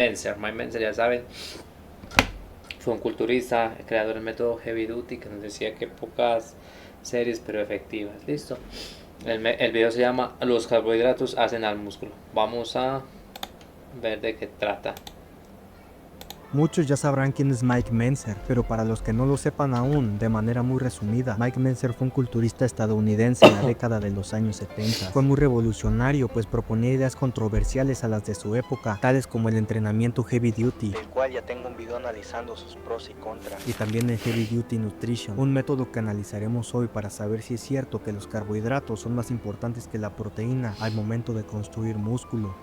Mike Mentzer, ya saben, fue un culturista, creador del método Heavy Duty, que nos decía que pocas series pero efectivas. Listo. El video se llama Los carbohidratos hacen al músculo. Vamos a ver de qué trata. Muchos ya sabrán quién es Mike Mentzer, pero para los que no lo sepan aún, de manera muy resumida, Mike Mentzer fue un culturista estadounidense en la década de los años 70. Fue muy revolucionario, pues proponía ideas controversiales a las de su época, tales como el entrenamiento Heavy Duty, del cual ya tengo un video analizando sus pros y contras, y también el Heavy Duty Nutrition, un método que analizaremos hoy para saber si es cierto que los carbohidratos son más importantes que la proteína al momento de construir músculo.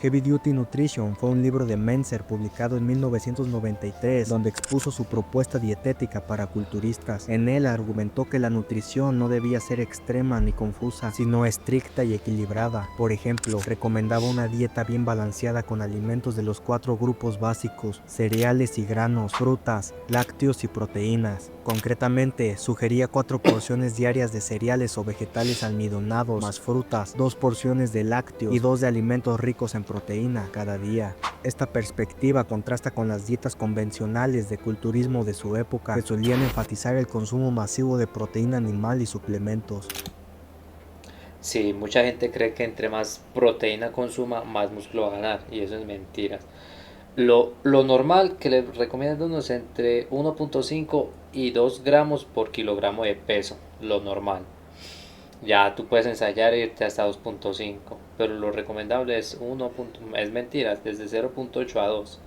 Heavy Duty Nutrition fue un libro de Mentzer publicado en 1993, donde expuso su propuesta dietética para culturistas. En él argumentó que la nutrición no debía ser extrema ni confusa, sino estricta y equilibrada. Por ejemplo, recomendaba una dieta bien balanceada con alimentos de los 4 grupos básicos: cereales y granos, frutas, lácteos y proteínas. Concretamente, sugería 4 porciones diarias de cereales o vegetales almidonados, más frutas, 2 porciones de lácteos y 2 de alimentos ricos en proteína cada día. Esta perspectiva contrasta con las dietas convencionales de culturismo de su época, que solían enfatizar el consumo masivo de proteína animal y suplementos. Sí, mucha gente cree que entre más proteína consuma, más músculo va a ganar, y eso es mentira. Lo normal que les recomiendan a unos entre 1.5 y 2 gramos por kilogramo de peso, lo normal. Ya tú puedes ensayar e irte hasta 2.5, pero lo recomendable es 1. Es mentira, desde 0.8 a 2.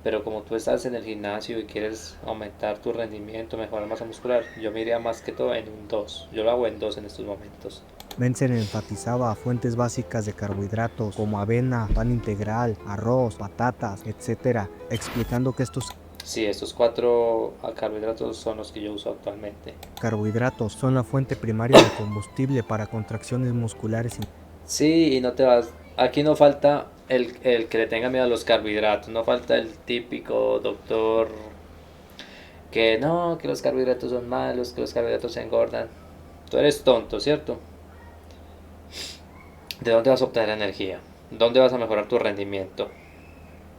Pero como tú estás en el gimnasio y quieres aumentar tu rendimiento, mejorar masa muscular, yo me iría más que todo en un 2. Yo lo hago en 2 en estos momentos. Mentzer enfatizaba fuentes básicas de carbohidratos como avena, pan integral, arroz, patatas, etc., explicando que estos Sí, estos 4 carbohidratos son los que yo uso actualmente. carbohidratos son la fuente primaria de combustible para contracciones musculares. Sí, y no te vas. Aquí no falta el que le tenga miedo a los carbohidratos. No falta el típico doctor que no, que los carbohidratos son malos, que los carbohidratos se engordan. Tú eres tonto, ¿cierto? ¿De dónde vas a obtener energía? ¿Dónde vas a mejorar tu rendimiento?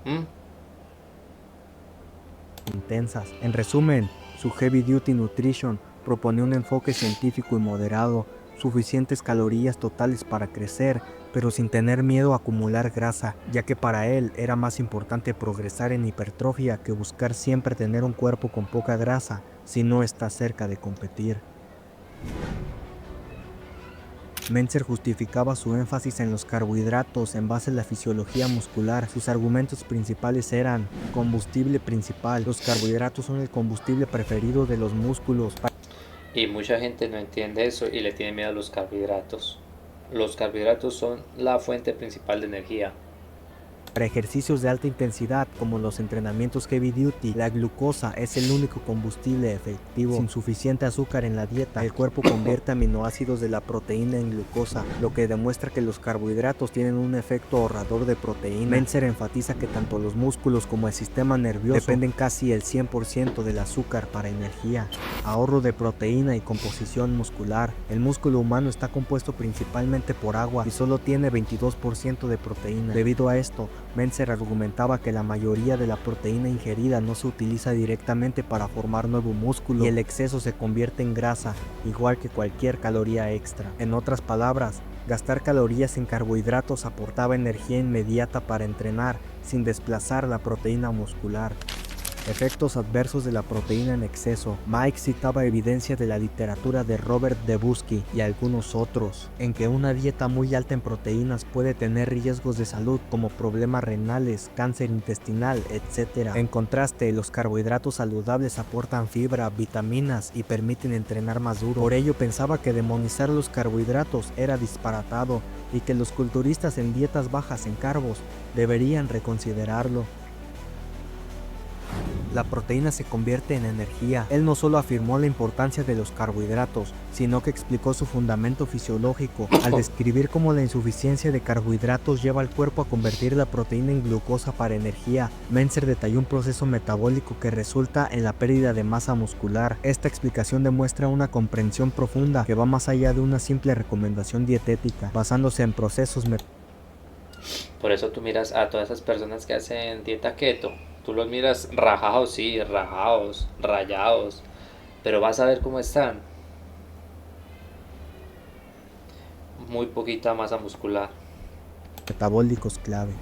¿Mm? Intensas. En resumen, su Heavy Duty Nutrition propone un enfoque científico y moderado, suficientes calorías totales para crecer, pero sin tener miedo a acumular grasa, ya que para él era más importante progresar en hipertrofia que buscar siempre tener un cuerpo con poca grasa si no está cerca de competir. Mentzer justificaba su énfasis en los carbohidratos en base a la fisiología muscular. Sus argumentos principales eran: combustible principal, los carbohidratos son el combustible preferido de los músculos. Y mucha gente no entiende eso y le tiene miedo a los carbohidratos. Los carbohidratos son la fuente principal de energía. Para ejercicios de alta intensidad como los entrenamientos Heavy Duty, la glucosa es el único combustible efectivo. Sin suficiente azúcar en la dieta, el cuerpo convierte aminoácidos de la proteína en glucosa, lo que demuestra que los carbohidratos tienen un efecto ahorrador de proteína. Mentzer enfatiza que tanto los músculos como el sistema nervioso dependen casi el 100% del azúcar para energía. Ahorro de proteína y composición muscular. El músculo humano está compuesto principalmente por agua y solo tiene 22% de proteína. Debido a esto, Mentzer argumentaba que la mayoría de la proteína ingerida no se utiliza directamente para formar nuevo músculo y el exceso se convierte en grasa, igual que cualquier caloría extra. En otras palabras, gastar calorías en carbohidratos aportaba energía inmediata para entrenar, sin desplazar la proteína muscular. Efectos adversos de la proteína en exceso. Mike citaba evidencia de la literatura de Robert Debusky y algunos otros, en que una dieta muy alta en proteínas puede tener riesgos de salud como problemas renales, cáncer intestinal, etc. En contraste, los carbohidratos saludables aportan fibra, vitaminas y permiten entrenar más duro. Por ello pensaba que demonizar los carbohidratos era disparatado y que los culturistas en dietas bajas en carbos deberían reconsiderarlo. La proteína se convierte en energía. Él no solo afirmó la importancia de los carbohidratos, sino que explicó su fundamento fisiológico al describir cómo la insuficiencia de carbohidratos lleva al cuerpo a convertir la proteína en glucosa para energía. Mentzer detalló un proceso metabólico que resulta en la pérdida de masa muscular. Esta explicación demuestra una comprensión profunda que va más allá de una simple recomendación dietética, basándose en procesos metabólicos. Por eso tú miras a todas esas personas que hacen dieta keto, tú los miras rajados, sí, rajados, rayados, pero vas a ver cómo están, muy poquita masa muscular. Metabólicos clave.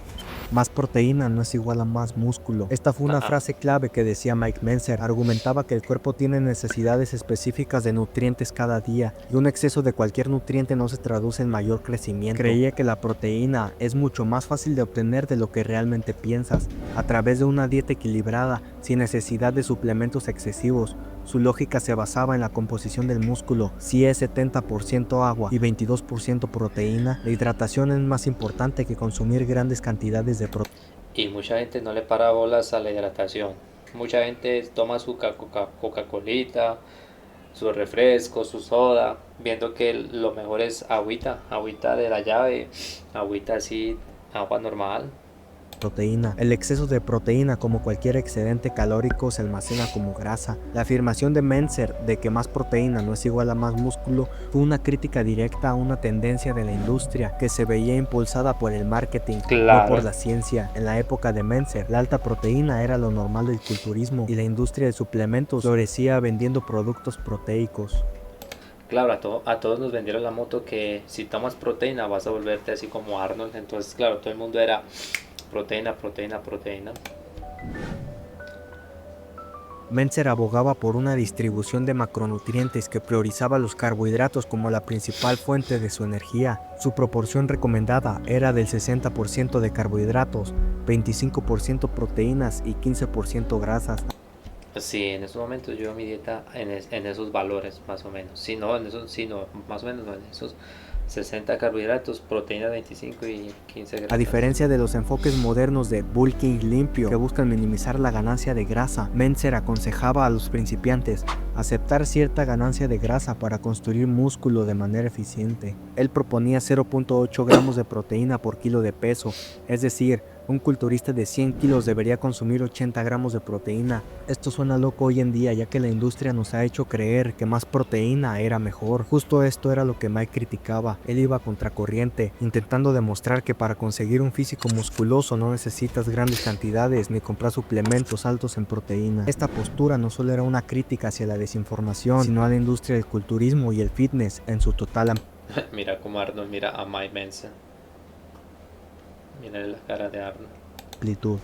Más proteína no es igual a más músculo. Esta fue una frase clave que decía Mike Mentzer. Argumentaba que el cuerpo tiene necesidades específicas de nutrientes cada día y un exceso de cualquier nutriente no se traduce en mayor crecimiento. Creía que la proteína es mucho más fácil de obtener de lo que realmente piensas, a través de una dieta equilibrada, sin necesidad de suplementos excesivos. Su lógica se basaba en la composición del músculo. Si es 70% agua y 22% proteína, la hidratación es más importante que consumir grandes cantidades de proteína. Y mucha gente no le para bolas a la hidratación. Mucha gente toma su Coca-Colita, su refresco, su soda, viendo que lo mejor es agüita, agüita de la llave, agüita así, agua normal. El exceso de proteína, como cualquier excedente calórico, se almacena como grasa. La afirmación de Mentzer de que más proteína no es igual a más músculo fue una crítica directa a una tendencia de la industria que se veía impulsada por el marketing, no por Claro, la ciencia. En la época de Mentzer, la alta proteína era lo normal del culturismo y la industria de suplementos florecía vendiendo productos proteicos. claro, a todos nos vendieron la moto que si tomas proteína vas a volverte así como Arnold. Entonces, claro, todo el mundo era proteína, proteína, proteína. Mentzer abogaba por una distribución de macronutrientes que priorizaba los carbohidratos como la principal fuente de su energía. Su proporción recomendada era del 60% de carbohidratos, 25% proteínas y 15% grasas. Sí, en esos momentos yo mi dieta en esos valores más o menos. Si no, en esos, si no, más o menos no, en esos 60 carbohidratos, proteínas 25 y 15 A grasas. diferencia de los enfoques modernos de bulking limpio que buscan minimizar la ganancia de grasa, Mentzer aconsejaba a los principiantes aceptar cierta ganancia de grasa para construir músculo de manera eficiente. Él proponía 0.8 gramos de proteína por kilo de peso, es decir, un culturista de 100 kilos debería consumir 80 gramos de proteína. Esto suena loco hoy en día, ya que la industria nos ha hecho creer que más proteína era mejor. Justo esto era lo que Mike criticaba. Él iba a contracorriente, intentando demostrar que para conseguir un físico musculoso no necesitas grandes cantidades ni comprar suplementos altos en proteína. Esta postura no solo era una crítica hacia la desinformación, sino a la industria del culturismo y el fitness en su total Mira como Arnold mira a Mike Manson. Mira la cara de Arnold. amplitud.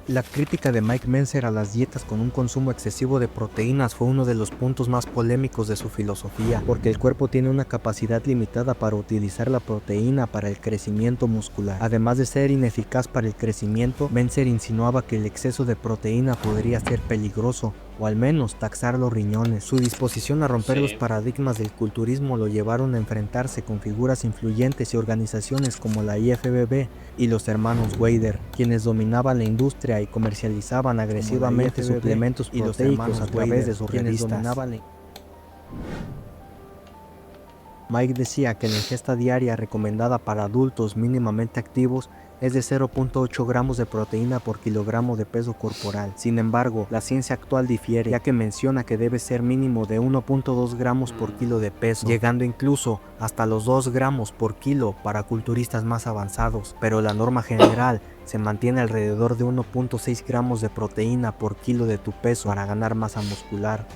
La crítica de Mike Mentzer a las dietas con un consumo excesivo de proteínas fue uno de los puntos más polémicos de su filosofía, porque el cuerpo tiene una capacidad limitada para utilizar la proteína para el crecimiento muscular. Además de ser ineficaz para el crecimiento, Mentzer insinuaba que el exceso de proteína podría ser peligroso, o al menos taxar los riñones. Su disposición a romper los paradigmas del culturismo lo llevaron a enfrentarse con figuras influyentes y organizaciones como la IFBB y los hermanos Weider, quienes dominaban la industria y comercializaban agresivamente suplementos proteicos a través de sus revistas. Mike decía que la ingesta diaria recomendada para adultos mínimamente activos es de 0.8 gramos de proteína por kilogramo de peso corporal. Sin embargo, la ciencia actual difiere, ya que menciona que debe ser mínimo de 1.2 gramos por kilo de peso, llegando incluso hasta los 2 gramos por kilo para culturistas más avanzados, pero la norma general se mantiene alrededor de 1.6 gramos de proteína por kilo de tu peso para ganar masa muscular.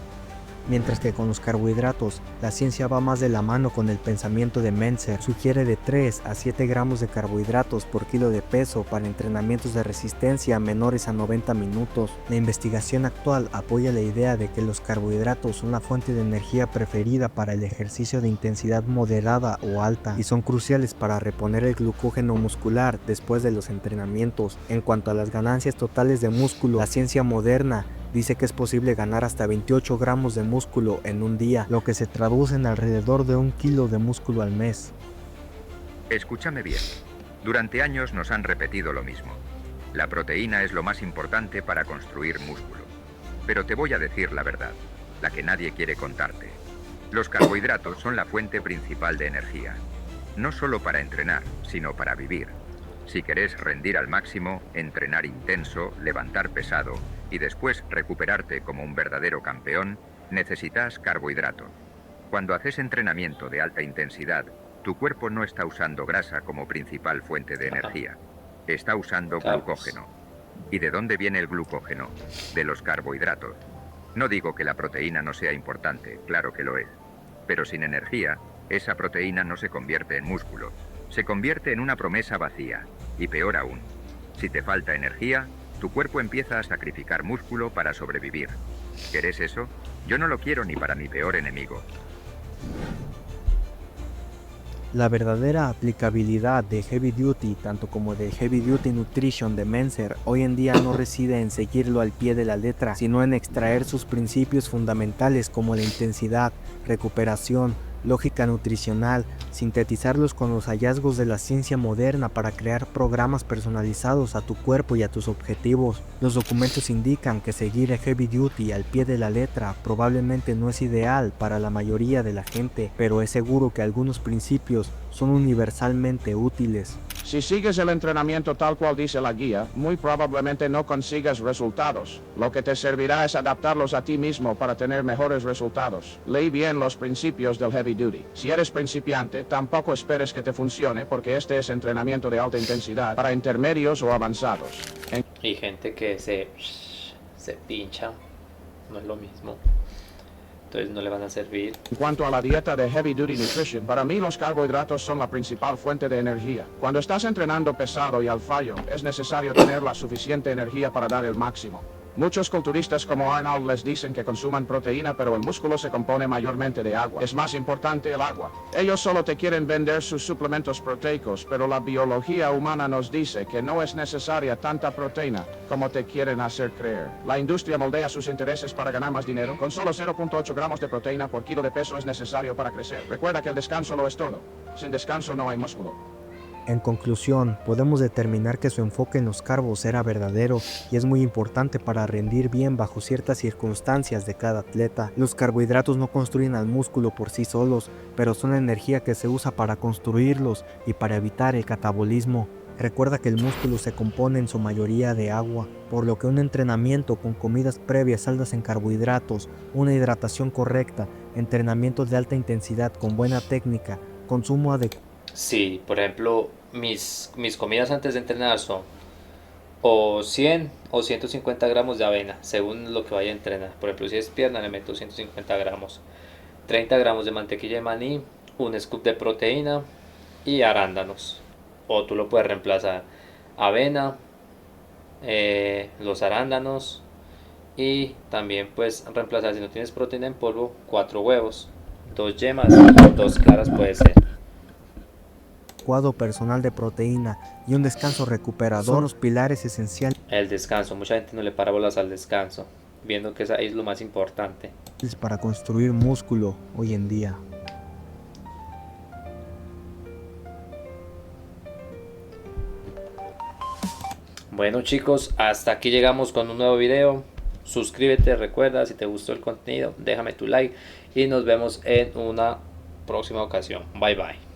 Mientras que con los carbohidratos, la ciencia va más de la mano con el pensamiento de Mentzer. Sugiere de 3 a 7 gramos de carbohidratos por kilo de peso para entrenamientos de resistencia menores a 90 minutos. La investigación actual apoya la idea de que los carbohidratos son la fuente de energía preferida para el ejercicio de intensidad moderada o alta y son cruciales para reponer el glucógeno muscular después de los entrenamientos. En cuanto a las ganancias totales de músculo, la ciencia moderna dice que es posible ganar hasta 28 gramos de músculo en un día, lo que se traduce en alrededor de 1 kilo de músculo al mes. Escúchame bien. Durante años nos han repetido lo mismo. La proteína es lo más importante para construir músculo. Pero te voy a decir la verdad, la que nadie quiere contarte. Los carbohidratos son la fuente principal de energía. No solo para entrenar, sino para vivir. Si querés rendir al máximo, entrenar intenso, levantar pesado y después recuperarte como un verdadero campeón, necesitas carbohidratos. Cuando haces entrenamiento de alta intensidad, Tu cuerpo no está usando grasa como principal fuente de energía. Está usando Carbos. glucógeno. ¿Y de dónde viene el glucógeno? De los carbohidratos. No digo que la proteína no sea importante, claro que lo es. Pero sin energía, esa proteína no se convierte en músculo. Se convierte en una promesa vacía. Y peor aún, si te falta energía, tu cuerpo empieza a sacrificar músculo para sobrevivir. ¿Querés eso? Yo no lo quiero ni para mi peor enemigo. La verdadera aplicabilidad de Heavy Duty, tanto como de Heavy Duty Nutrition de Menser, hoy en día no reside en seguirlo al pie de la letra, sino en extraer sus principios fundamentales como la intensidad, recuperación, lógica nutricional, sintetizarlos con los hallazgos de la ciencia moderna para crear programas personalizados a tu cuerpo y a tus objetivos. Los documentos indican que seguir a Heavy Duty al pie de la letra probablemente no es ideal para la mayoría de la gente, pero es seguro que algunos principios son universalmente útiles. Si sigues el entrenamiento tal cual dice la guía, muy probablemente no consigas resultados. Lo que te servirá es adaptarlos a ti mismo para tener mejores resultados. Lee bien los principios del Heavy Duty. Si eres principiante, tampoco esperes que te funcione porque este es entrenamiento de alta intensidad para intermedios o avanzados. Y gente que se pincha, no es lo mismo. Entonces no le van a servir. En cuanto a la dieta de Heavy Duty Nutrition, para mí los carbohidratos son la principal fuente de energía. Cuando estás entrenando pesado y al fallo, es necesario tener la suficiente energía para dar el máximo. Muchos culturistas como Arnold les dicen que consuman proteína, pero el músculo se compone mayormente de agua. Es más importante el agua. Ellos solo te quieren vender sus suplementos proteicos, pero la biología humana nos dice que no es necesaria tanta proteína como te quieren hacer creer. La industria moldea sus intereses para ganar más dinero. Con solo 0.8 gramos de proteína por kilo de peso es necesario para crecer. Recuerda que el descanso lo es todo. Sin descanso no hay músculo. En conclusión, podemos determinar que su enfoque en los carbos era verdadero y es muy importante para rendir bien bajo ciertas circunstancias de cada atleta. Los carbohidratos no construyen al músculo por sí solos, pero son la energía que se usa para construirlos y para evitar el catabolismo. Recuerda que el músculo se compone en su mayoría de agua, por lo que un entrenamiento con comidas previas altas en carbohidratos, una hidratación correcta, entrenamientos de alta intensidad con buena técnica, consumo adecuado. Sí, por ejemplo, mis comidas antes de entrenar son o 100 o 150 gramos de avena, según lo que vaya a entrenar. Por ejemplo, si es pierna, le meto 150 gramos, 30 gramos de mantequilla de maní, un scoop de proteína y arándanos. O tú lo puedes reemplazar avena, los arándanos, y también puedes reemplazar, si no tienes proteína en polvo, 4 huevos, 2 yemas, 2 claras puede ser. Personal de proteína y un descanso recuperador son los pilares esenciales El descanso, mucha gente no le para bolas al descanso, viendo que es lo más importante. para construir músculo hoy en día. Bueno chicos, hasta aquí llegamos con un nuevo video. Suscríbete, recuerda, si te gustó el contenido, déjame tu like y nos vemos en una próxima ocasión. Bye bye.